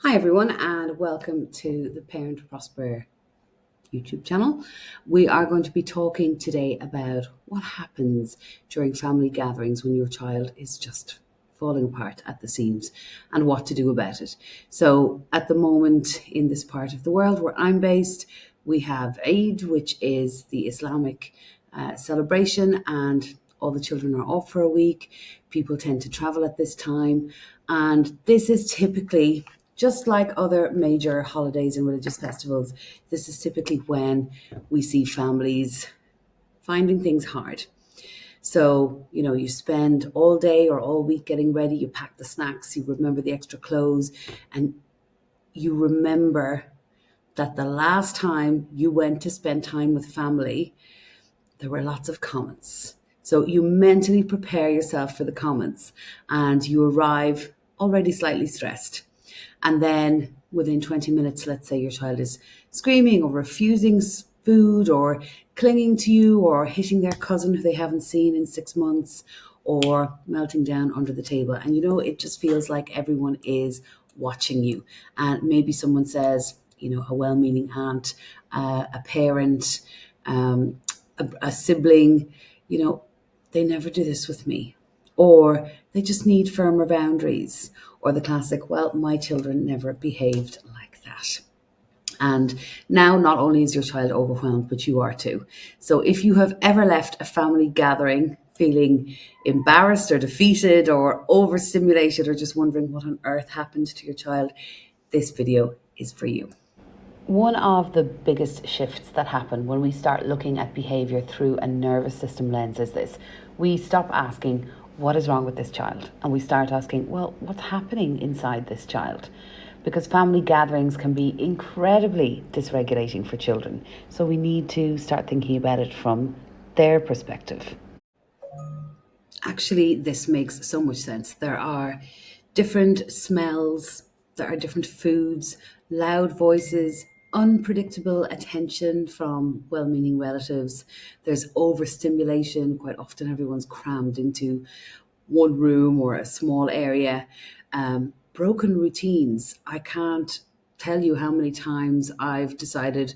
Hi everyone and welcome to the Parent Prosper YouTube channel. We are going to be talking today about what happens during family gatherings when your child is just falling apart at the seams and what to do about it. So at the moment in this part of the world where I'm based, we have Eid, which is the Islamic celebration, and all the children are off for a week. People tend to travel at this time, and this is typically just like other major holidays and religious festivals. This is typically when we see families finding things hard. So, you spend all day or all week getting ready, you pack the snacks, you remember the extra clothes, and you remember that the last time you went to spend time with family, there were lots of comments. So you mentally prepare yourself for the comments and you arrive already slightly stressed. And then within 20 minutes, let's say your child is screaming or refusing food or clinging to you or hitting their cousin who they haven't seen in 6 months or melting down under the table. And it just feels like everyone is watching you. And maybe someone says, a well-meaning aunt, a parent, a sibling, they never do this with me. Or they just need firmer boundaries. Or the classic, well, my children never behaved like that. And now not only is your child overwhelmed, but you are too. So if you have ever left a family gathering feeling embarrassed or defeated or overstimulated or just wondering what on earth happened to your child, this video is for you. One of the biggest shifts that happen when we start looking at behaviour through a nervous system lens is this. We stop asking, what is wrong with this child? And we start asking, well, what's happening inside this child? Because family gatherings can be incredibly dysregulating for children. So we need to start thinking about it from their perspective. Actually, this makes so much sense. There are different smells, there are different foods, loud voices, unpredictable attention from well meaning relatives. There's overstimulation. Quite often, everyone's crammed into one room or a small area. Broken routines. I can't tell you how many times I've decided,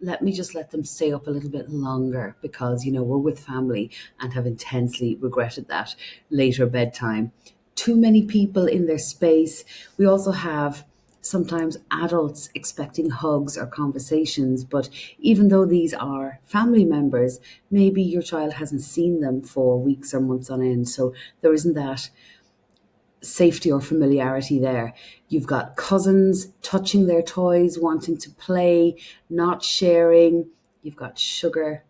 let me just let them stay up a little bit longer because, we're with family, and have intensely regretted that later bedtime. Too many people in their space. We also have sometimes adults expecting hugs or conversations, but even though these are family members, maybe your child hasn't seen them for weeks or months on end. So there isn't that safety or familiarity there. You've got cousins touching their toys, wanting to play, not sharing. You've got sugar,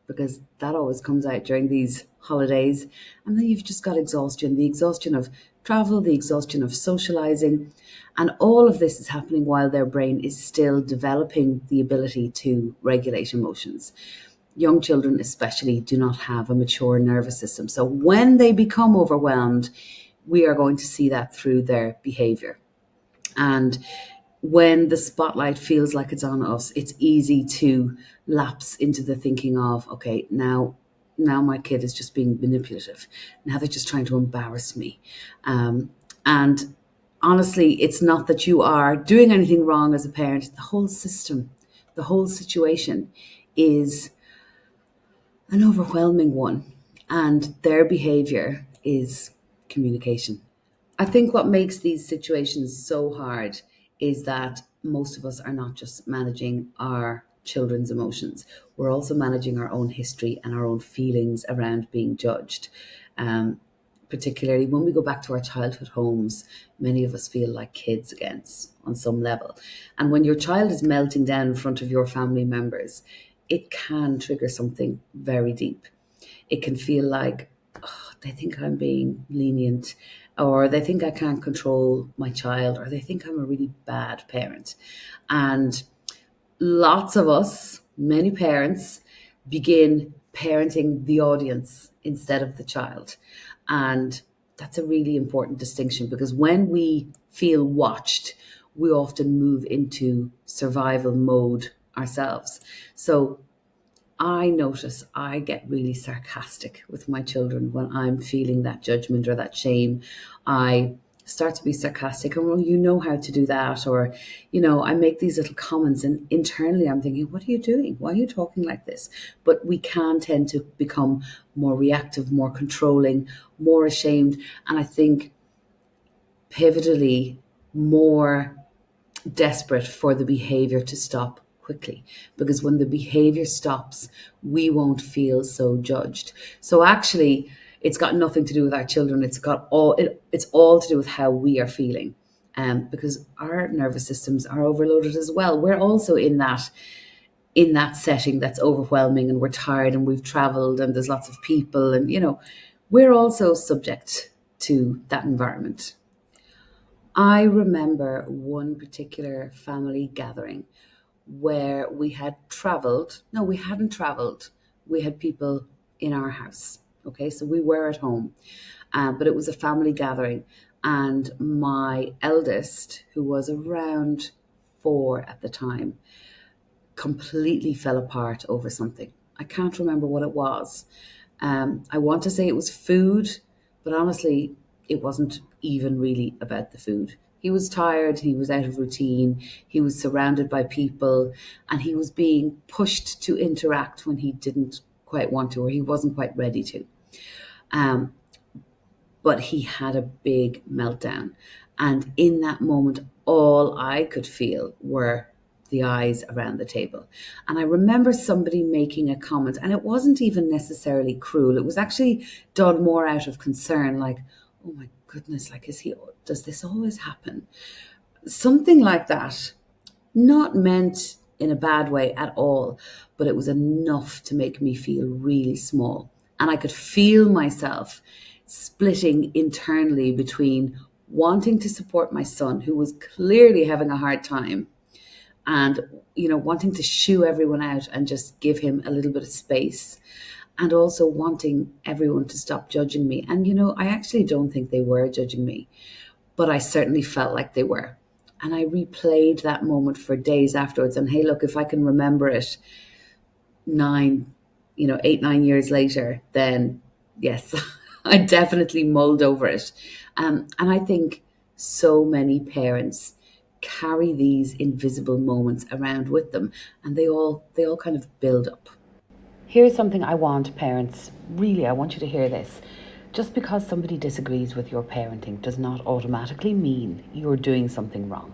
because that always comes out during these holidays. And then you've just got exhaustion, the exhaustion of travel, the exhaustion of socializing. And all of this is happening while their brain is still developing the ability to regulate emotions. Young children, especially, do not have a mature nervous system. So when they become overwhelmed, we are going to see that through their behavior. And when the spotlight feels like it's on us, it's easy to lapse into the thinking of, okay, now my kid is just being manipulative. Now they're just trying to embarrass me. And honestly, it's not that you are doing anything wrong as a parent. The whole system, the whole situation is an overwhelming one. And their behavior is communication. I think what makes these situations so hard is that most of us are not just managing our children's emotions, we're also managing our own history and our own feelings around being judged. Um, Particularly when we go back to our childhood homes, many of us feel like kids again on some level. And when your child is melting down in front of your family members, it can trigger something very deep. It can feel like, oh, they think I'm being lenient, or they think I can't control my child, or they think I'm a really bad parent. And lots of us, many parents, begin parenting the audience instead of the child. And that's a really important distinction, because when we feel watched, we often move into survival mode ourselves. So I notice I get really sarcastic with my children when I'm feeling that judgment or that shame. I start to be sarcastic and, well, you know how to do that. Or, I make these little comments and internally I'm thinking, what are you doing? Why are you talking like this? But we can tend to become more reactive, more controlling, more ashamed. And I think pivotally more desperate for the behavior to stop quickly, because when the behavior stops, we won't feel so judged. So actually, it's got nothing to do with our children. It's all to do with how we are feeling, because our nervous systems are overloaded as well. We're also in that setting that's overwhelming, and we're tired, and we've traveled, and there's lots of people, and we're also subject to that environment. I remember one particular family gathering where we had traveled. No, we hadn't traveled. We had people in our house. Okay, so we were at home, but it was a family gathering. And my eldest, who was around 4 at the time, completely fell apart over something. I can't remember what it was. I want to say it was food, but honestly, it wasn't even really about the food. He was tired, he was out of routine, he was surrounded by people, and he was being pushed to interact when he didn't quite want to, or he wasn't quite ready to. Um, but he had a big meltdown. And in that moment, all I could feel were the eyes around the table. And I remember somebody making a comment, and it wasn't even necessarily cruel. It was actually done more out of concern, like, oh my goodness, like, does this always happen? Something like that, not meant in a bad way at all, but it was enough to make me feel really small. And I could feel myself splitting internally between wanting to support my son, who was clearly having a hard time, and wanting to shoo everyone out and just give him a little bit of space, and also wanting everyone to stop judging me. And I actually don't think they were judging me, but I certainly felt like they were. And I replayed that moment for days afterwards. And hey, look, if I can remember it 8, 9 years later, then yes, I definitely mulled over it. And I think so many parents carry these invisible moments around with them, and they all kind of build up. Here's something I want parents, really, I want you to hear this. Just because somebody disagrees with your parenting does not automatically mean you're doing something wrong.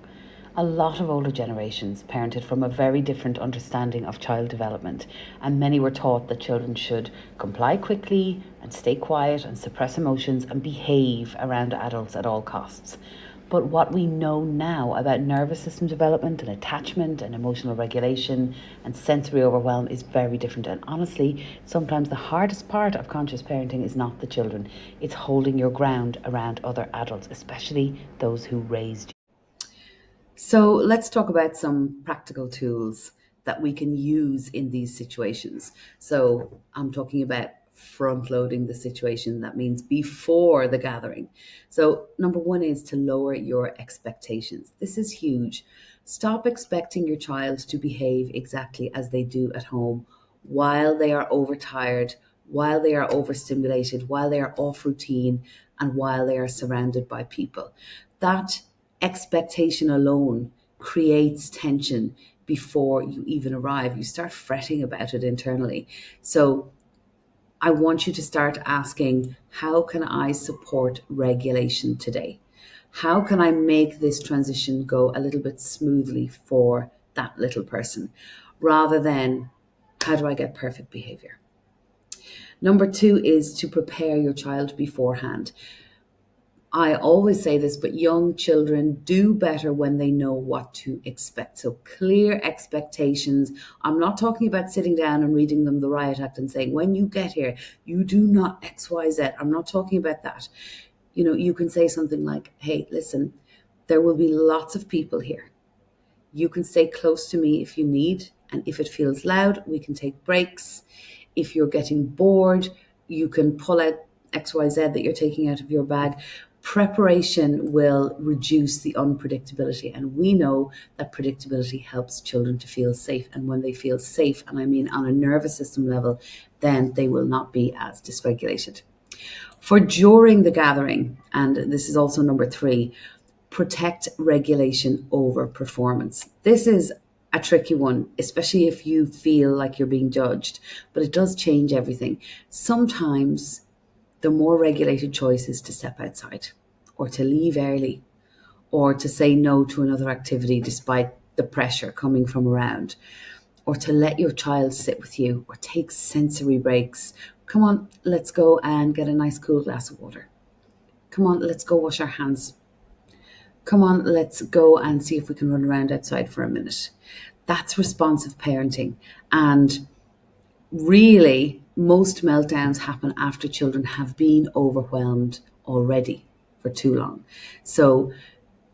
A lot of older generations parented from a very different understanding of child development, and many were taught that children should comply quickly and stay quiet and suppress emotions and behave around adults at all costs. But what we know now about nervous system development and attachment and emotional regulation and sensory overwhelm is very different. And honestly, sometimes the hardest part of conscious parenting is not the children, it's holding your ground around other adults, especially those who raised you. So let's talk about some practical tools that we can use in these situations. So I'm talking about front loading the situation. That means before the gathering. So number one is to lower your expectations. This is huge. Stop expecting your child to behave exactly as they do at home while they are overtired, while they are overstimulated, while they are off routine, and while they are surrounded by people. That expectation alone creates tension before you even arrive. You start fretting about it internally. So I want you to start asking, how can I support regulation today? How can I make this transition go a little bit smoothly for that little person, rather than how do I get perfect behavior? Number two is to prepare your child beforehand. I always say this, but young children do better when they know what to expect. So clear expectations. I'm not talking about sitting down and reading them the riot act and saying, when you get here, you do not X, Y, Z. I'm not talking about that. You can say something like, hey, listen, there will be lots of people here. You can stay close to me if you need. And if it feels loud, we can take breaks. If you're getting bored, you can pull out XYZ that you're taking out of your bag. Preparation will reduce the unpredictability. And we know that predictability helps children to feel safe. And when they feel safe, and I mean on a nervous system level, then they will not be as dysregulated. For during the gathering, and this is also number 3, protect regulation over performance. This is a tricky one, especially if you feel like you're being judged, but it does change everything. Sometimes the more regulated choice is to step outside, or to leave early, or to say no to another activity despite the pressure coming from around, or to let your child sit with you, or take sensory breaks. Come on, let's go and get a nice cool glass of water. Come on, let's go wash our hands. Come on, let's go and see if we can run around outside for a minute. That's responsive parenting. And really, most meltdowns happen after children have been overwhelmed already for too long. So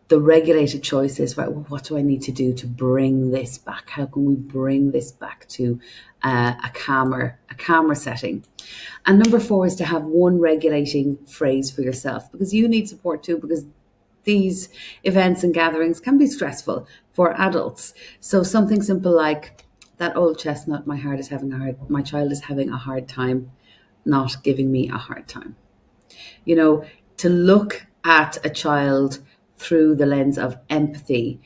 the regulated choice is, right, well, what do I need to do to bring this back? How can we bring this back to a calmer setting? And number 4 is to have one regulating phrase for yourself, because you need support too, because these events and gatherings can be stressful for adults. So something simple like, that old chestnut, my child is having a hard time not giving me a hard time. You know, to look at a child through the lens of empathy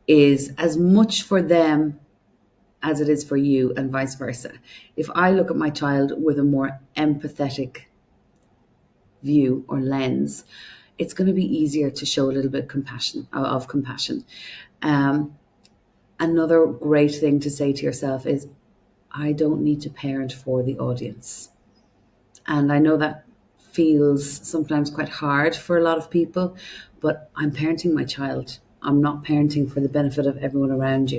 is as much for them as it is for you, and vice versa. If I look at my child with a more empathetic view or lens, it's going to be easier to show a little bit of compassion. Another great thing to say to yourself is, I don't need to parent for the audience. And I know that feels sometimes quite hard for a lot of people, but I'm parenting my child. I'm not parenting for the benefit of everyone around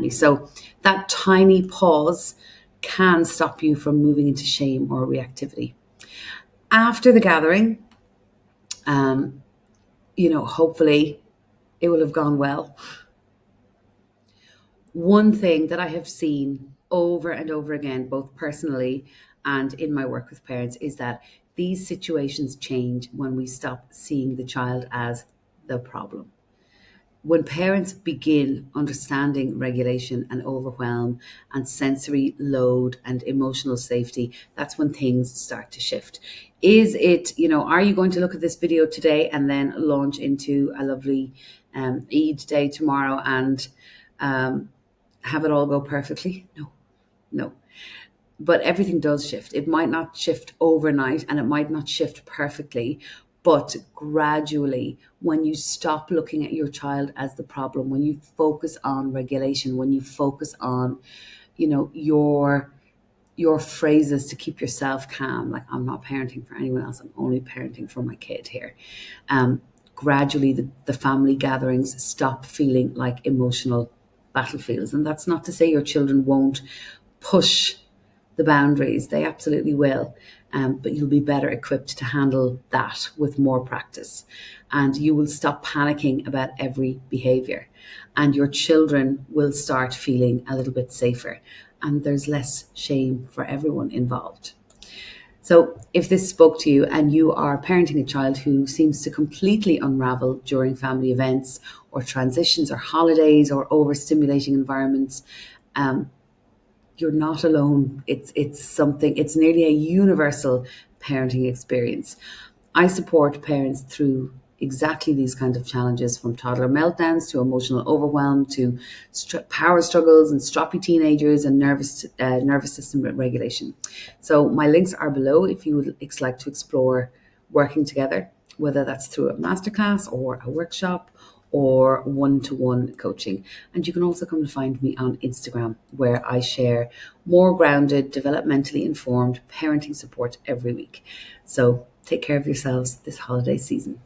me. So that tiny pause can stop you from moving into shame or reactivity. After the gathering, hopefully it will have gone well. One thing that I have seen over and over again, both personally and in my work with parents, is that these situations change when we stop seeing the child as the problem. When parents begin understanding regulation and overwhelm and sensory load and emotional safety, that's when things start to shift. Is it, are you going to look at this video today and then launch into a lovely Eid day tomorrow and have it all go perfectly? No. But everything does shift. It might not shift overnight and it might not shift perfectly, but gradually, when you stop looking at your child as the problem, when you focus on regulation, when you focus on, your phrases to keep yourself calm, like, I'm not parenting for anyone else, I'm only parenting for my kid here. Gradually, the family gatherings stop feeling like emotional battlefields. And that's not to say your children won't push the boundaries. They absolutely will. But you'll be better equipped to handle that with more practice. And you will stop panicking about every behaviour. And your children will start feeling a little bit safer. And there's less shame for everyone involved. So if this spoke to you and you are parenting a child who seems to completely unravel during family events or transitions or holidays or overstimulating environments, you're not alone. It's nearly a universal parenting experience. I support parents through exactly these kinds of challenges, from toddler meltdowns to emotional overwhelm to power struggles and stroppy teenagers and nervous system regulation. So my links are below if you would like to explore working together, whether that's through a masterclass or a workshop or one-to-one coaching. And you can also come to find me on Instagram, where I share more grounded, developmentally informed parenting support every week. So take care of yourselves this holiday season.